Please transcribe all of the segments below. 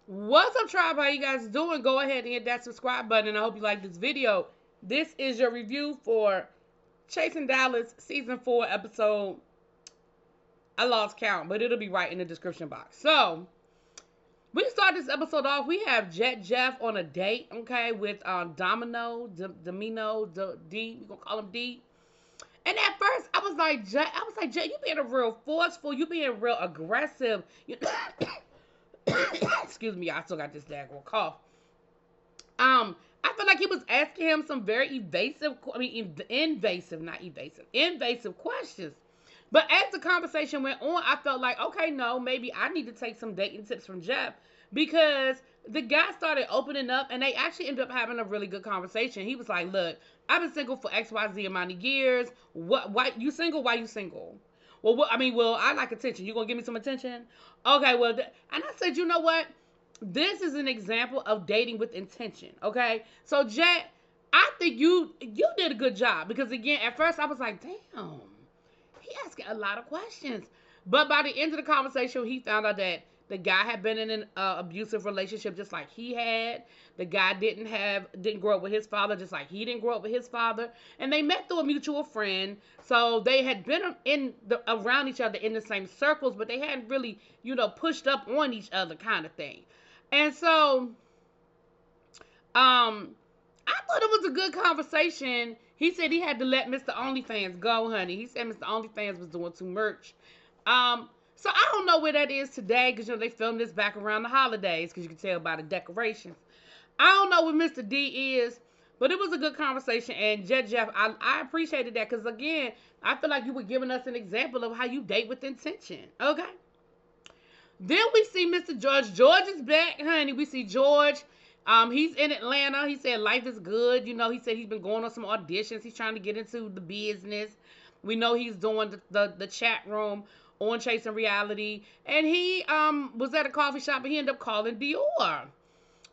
What's up, tribe? How you guys doing? Go ahead and hit that subscribe button, and I hope you like this video. This is your review for Chasing Dallas Season 4 episode. I lost count, but it'll be right in the description box. So, we start this episode off. We have Jet Jeff on a date, okay, with Domino, Domino, D. We're going to call him D. And at first, I was like, Jet, you being a real forceful. You being real aggressive. Excuse me, I still got this daggone cough. I feel like he was asking him some very invasive questions. But as the conversation went on, I felt like, okay, no, maybe I need to take some dating tips from Jeff, because the guy started opening up and they actually ended up having a really good conversation. He was like, look, I've been single for XYZ amount of years. Why you single? Why you single? Well, I like attention. You gonna give me some attention? Okay, well, and I said, you know what? This is an example of dating with intention, okay? So, Jet, I think you did a good job, because, again, at first I was like, damn, he asking a lot of questions. But by the end of the conversation, he found out that the guy had been in an abusive relationship just like he had. The guy didn't grow up with his father just like he didn't grow up with his father. And they met through a mutual friend. So they had been around each other in the same circles, but they hadn't really, pushed up on each other kind of thing. And so, I thought it was a good conversation. He said he had to let Mr. OnlyFans go, honey. He said Mr. OnlyFans was doing too much. So I don't know where that is today, because they filmed this back around the holidays, because you can tell by the decorations. I don't know where Mr. D is, but it was a good conversation. And Jeff, I appreciated that, because, again, I feel like you were giving us an example of how you date with intention. Okay. Then we see Mr. George. George is back, honey. We see George. He's in Atlanta. He said life is good. He said he's been going on some auditions. He's trying to get into the business. We know he's doing the chat room on Chasing Reality. And he was at a coffee shop, and he ended up calling Dior.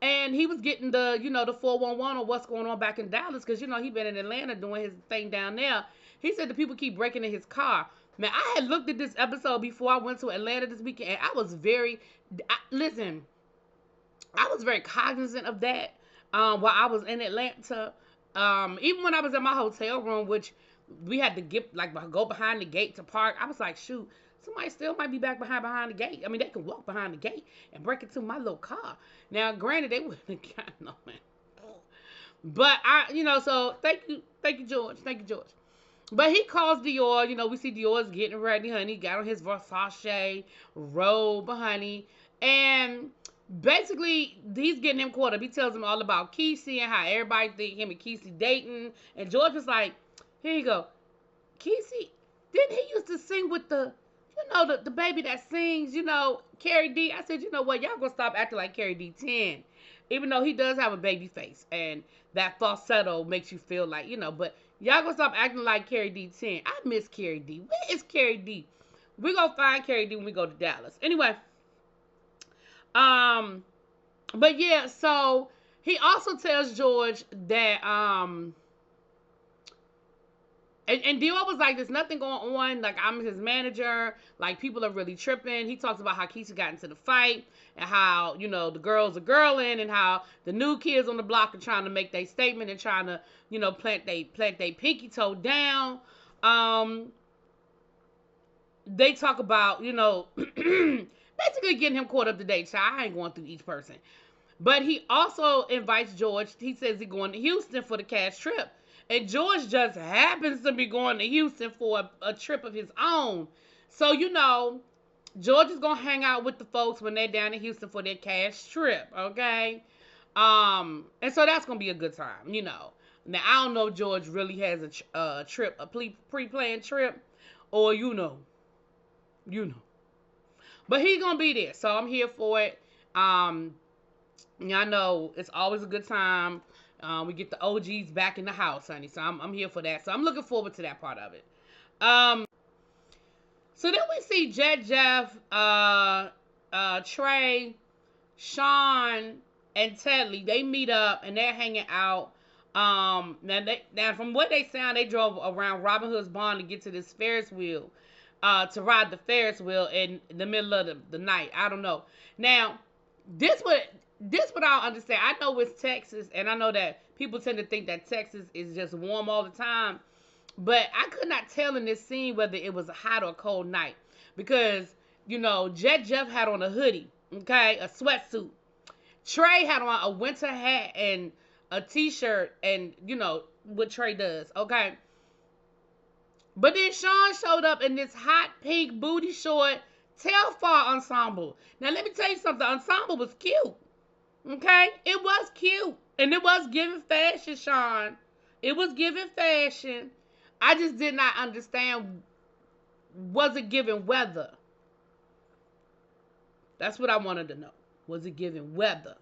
And he was getting the 411 on what's going on back in Dallas, because, he been in Atlanta doing his thing down there. He said the people keep breaking in his car. Man, I had looked at this episode before I went to Atlanta this weekend, and I was very cognizant of that while I was in Atlanta. Even when I was in my hotel room, which we had to go behind the gate to park, I was like, shoot, somebody still might be back behind the gate. I mean, they can walk behind the gate and break into my little car. Now, granted, they wouldn't have gotten no man. But so thank you, George. Thank you, George. But he calls Dior. We see Dior's getting ready, honey. He got on his Versace robe, honey. And basically, he's getting him caught up. He tells him all about Kesey and how everybody think him and Kesey dating. And George was like, here you go. Kesey, didn't he used to sing with the baby that sings, Carrie D? I said, you know what? Y'all gonna stop acting like Carrie D 10. Even though he does have a baby face. And that falsetto makes you feel like, but y'all gonna stop acting like Carrie D 10. I miss Carrie D. Where is Carrie D? We're gonna find Carrie D when we go to Dallas. Anyway. But yeah, so he also tells George that, and Dior was like, there's nothing going on. Like, I'm his manager. Like, people are really tripping. He talks about how Kesey got into the fight and how, the girls are girling, and how the new kids on the block are trying to make their statement and trying to, plant they pinky toe down. They talk about, basically getting him caught up to date. So I ain't going through each person. But he also invites George. He says he's going to Houston for the cash trip. And George just happens to be going to Houston for a trip of his own. So, George is going to hang out with the folks when they're down in Houston for their cash trip, okay? And so that's going to be a good time, Now, I don't know if George really has a trip, a pre-planned trip, or But he's going to be there, so I'm here for it. I know it's always a good time. We get the OGs back in the house, honey. So I'm here for that. So I'm looking forward to that part of it. So then we see Jeff, Trey, Sean, and Tedley. They meet up and they're hanging out. Now from what they sound, they drove around Robin Hood's barn to get to this Ferris wheel, to ride the Ferris wheel in the middle of the night. I don't know. Now, this what this what I don't understand. I know it's Texas, and I know that people tend to think that Texas is just warm all the time. But I could not tell in this scene whether it was a hot or a cold night because Jet Jeff had on a hoodie, okay, a sweatsuit. Trey had on a winter hat and a t-shirt, and what Trey does, okay. But then Sean showed up in this hot pink booty short tailfar ensemble. Now let me tell you something. The ensemble was cute. Okay? It was cute. And it was giving fashion, Sean. It was giving fashion. I just did not understand. Was it giving weather? That's what I wanted to know. Was it giving weather?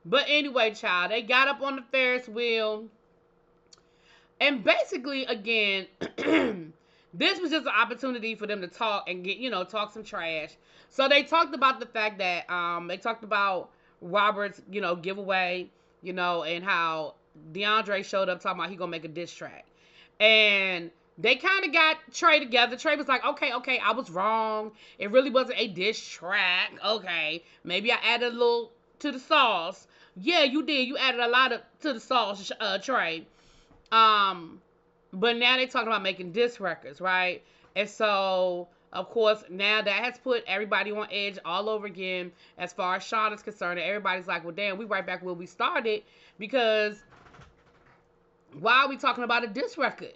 But anyway, child, they got up on the Ferris wheel. And basically, again, this was just an opportunity for them to talk and get, talk some trash. So they talked about the fact that they talked about Robert's, giveaway, and how DeAndre showed up talking about he gonna make a diss track. And they kind of got Trey together. Trey was like, okay, I was wrong. It really wasn't a diss track. Okay, maybe I added a little to the sauce. Yeah, you did. You added a lot to the sauce, Trey. But now they talking about making diss records, right? And so, of course, now that has put everybody on edge all over again as far as Sean is concerned. And everybody's like, well, damn, we right back where we started because why are we talking about a diss record?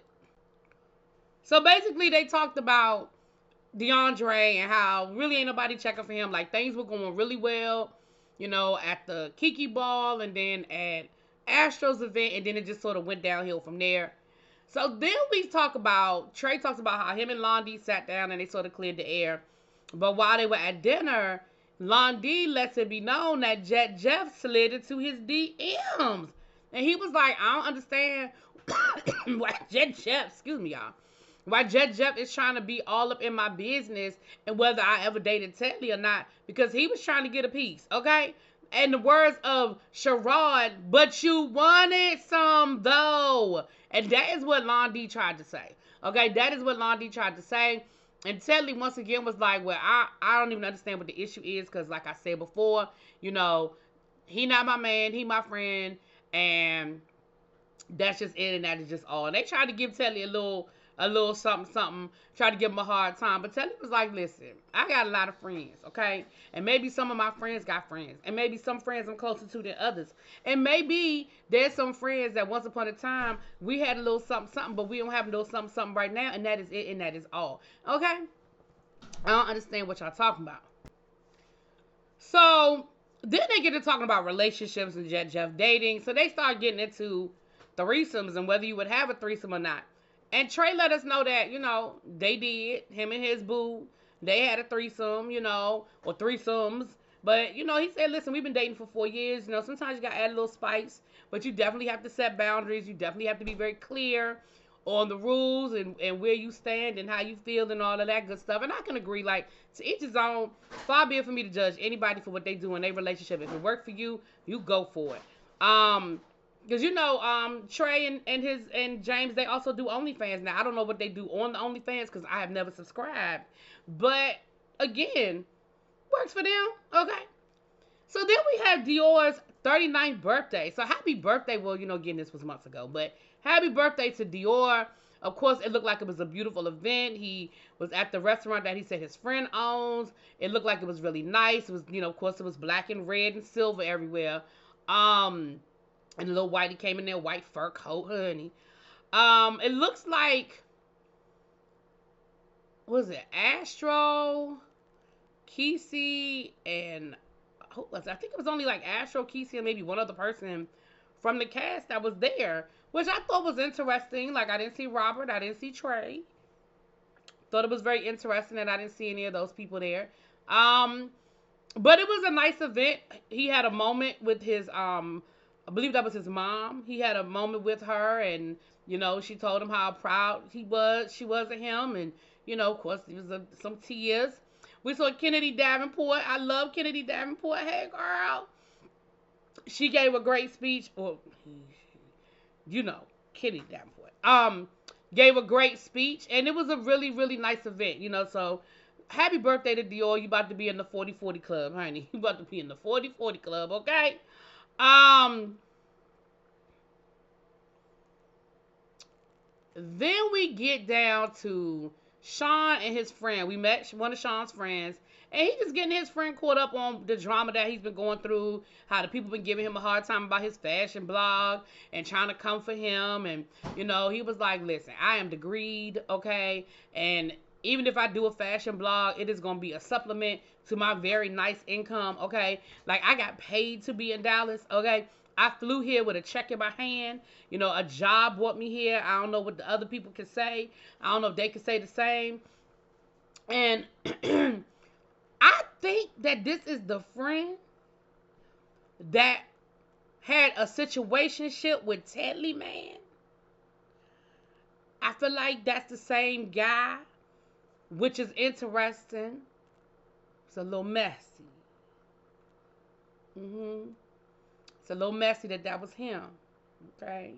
So basically, they talked about DeAndre and how really ain't nobody checking for him. Like, things were going really well, at the Kiki Ball and then at Astros event, and then it just sort of went downhill from there. So then we talk about, Trey talks about how him and Londi sat down and they sort of cleared the air. But while they were at dinner, Londi lets it be known that Jet Jeff slid into his DMs. And he was like, I don't understand why Jet Jeff, excuse me, y'all, why Jet Jeff is trying to be all up in my business and whether I ever dated Tedley or not, because he was trying to get a piece, okay? And the words of Sherrod, but you wanted some though. And that is what Londi tried to say. Okay, that is what Londi tried to say. And Tedley once again was like, well, I don't even understand what the issue is because like I said before, he not my man, he my friend. And that's just it and that is just all. And they tried to give Tedley a little something, try to give him a hard time. But Tedley was like, listen, I got a lot of friends, okay? And maybe some of my friends got friends. And maybe some friends I'm closer to than others. And maybe there's some friends that once upon a time, we had a little something, but we don't have a little something right now. And that is it and that is all, okay? I don't understand what y'all talking about. So then they get to talking about relationships and Jet Jeff dating. So they start getting into threesomes and whether you would have a threesome or not. And Trey let us know that, they did. Him and his boo, they had a threesome, or threesomes. But, he said, listen, we've been dating for 4 years. Sometimes you got to add a little spice. But you definitely have to set boundaries. You definitely have to be very clear on the rules and where you stand and how you feel and all of that good stuff. And I can agree, like, to each his own. Far be it for me to judge anybody for what they do in their relationship. If it worked for you, you go for it. Because Trey and James, they also do OnlyFans. Now, I don't know what they do on the OnlyFans because I have never subscribed. But, again, works for them. Okay. So then we have Dior's 39th birthday. So happy birthday. Well, again, this was months ago. But happy birthday to Dior. Of course, it looked like it was a beautiful event. He was at the restaurant that he said his friend owns. It looked like it was really nice. It was, of course, it was black and red and silver everywhere. And the little whitey came in there, white fur coat, honey. It looks like, what was it, Astro, Kesey, and who was it? I think it was only like Astro, Kesey, and maybe one other person from the cast that was there, which I thought was interesting. Like, I didn't see Robert, I didn't see Trey. Thought it was very interesting that I didn't see any of those people there. But it was a nice event. He had a moment with his, I believe that was his mom. He had a moment with her, and she told him how proud she was of him, and of course, there was some tears. We saw Kennedy Davenport. I love Kennedy Davenport. Hey, girl. She gave a great speech. Or, Kennedy Davenport. Gave a great speech, and it was a really, really nice event. So happy birthday to Dior. You about to be in the 40-40 club, honey. You about to be in the 40-40 club, okay? Then we get down to Sean and his friend. We met one of Sean's friends, and he just getting his friend caught up on the drama that he's been going through, how the people been giving him a hard time about his fashion blog and trying to come for him. And, he was like, listen, I am degreed, okay? And even if I do a fashion blog, it is going to be a supplement to my very nice income, okay? Like, I got paid to be in Dallas, okay? I flew here with a check in my hand. A job brought me here. I don't know what the other people can say. I don't know if they can say the same. And I think that this is the friend that had a situationship with Tedley, man. I feel like that's the same guy, which is interesting. It's a little messy. It's a little messy that was him. Okay.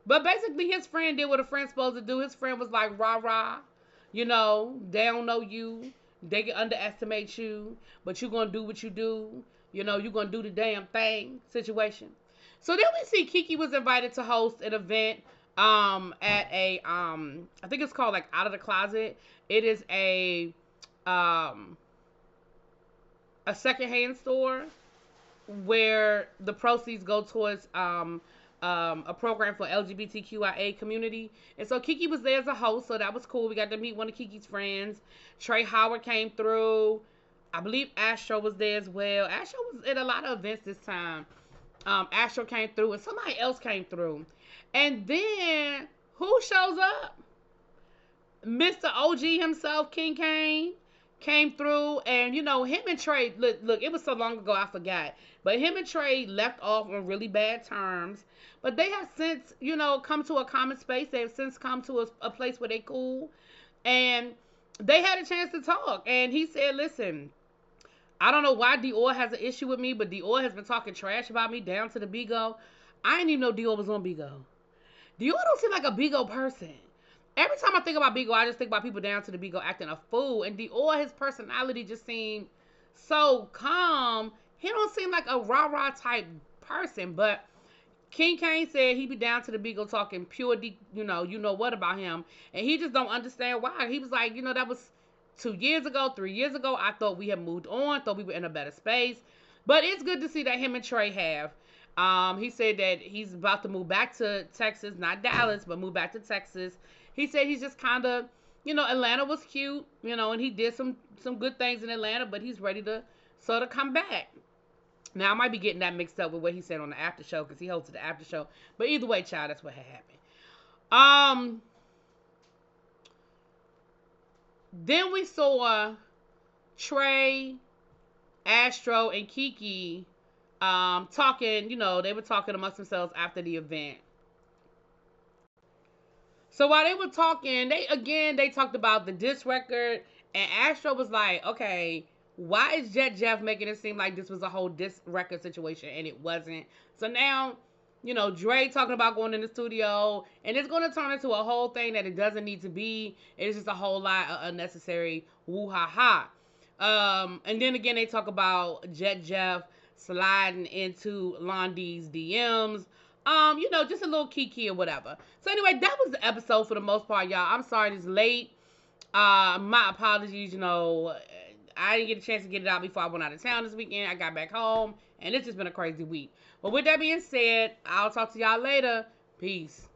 But basically his friend did what a friend's supposed to do. His friend was like, rah, rah. They don't know you. They can underestimate you. But you're going to do what you do. You're going to do the damn thing situation. So then we see Kiki was invited to host an event at a, I think it's called like Out of the Closet. It is a secondhand store where the proceeds go towards a program for LGBTQIA community. And so Kiki was there as a host, so that was cool. We got to meet one of Kiki's friends. Trey Howard came through. I believe Astro was there as well. Astro was at a lot of events this time. Astro came through and somebody else came through. And then who shows up? Mr. OG himself, King Kane, came through, and him and Trey, look, it was so long ago I forgot, but him and Trey left off on really bad terms, but they have since, come to a common space. They have since come to a place where they cool, and they had a chance to talk, and he said, listen, I don't know why Dior has an issue with me, but Dior has been talking trash about me down to the Bigo. I didn't even know Dior was on Bigo. Dior don't seem like a Bigo person. Every time I think about Bigo, I just think about people down to the Bigo acting a fool. And Dior, his personality just seemed so calm. He don't seem like a rah-rah type person. But King Kane said he be down to the Bigo talking pure, you know what about him. And he just don't understand why. He was like, that was 2 years ago, 3 years ago. I thought we had moved on, thought we were in a better space. But it's good to see that him and Trey have. He said that he's about to move back to Texas, not Dallas, but move back to Texas. He said he's just kind of, Atlanta was cute, and he did some good things in Atlanta, but he's ready to sort of come back. Now, I might be getting that mixed up with what he said on the after show, because he hosted the after show. But either way, child, that's what had happened. Then we saw Trey, Astro, and Kiki talking, they were talking amongst themselves after the event. So while they were talking, they talked about the diss record, and Astro was like, okay, why is Jet Jeff making it seem like this was a whole diss record situation, and it wasn't? So now, Dre talking about going in the studio, and it's going to turn into a whole thing that it doesn't need to be. It's just a whole lot of unnecessary woo-ha-ha. And then again, they talk about Jet Jeff sliding into Londy's DMs. Just a little kiki or whatever. So anyway, that was the episode for the most part, y'all. I'm sorry it's late. My apologies, I didn't get a chance to get it out before I went out of town this weekend. I got back home, and it's just been a crazy week. But with that being said, I'll talk to y'all later. Peace.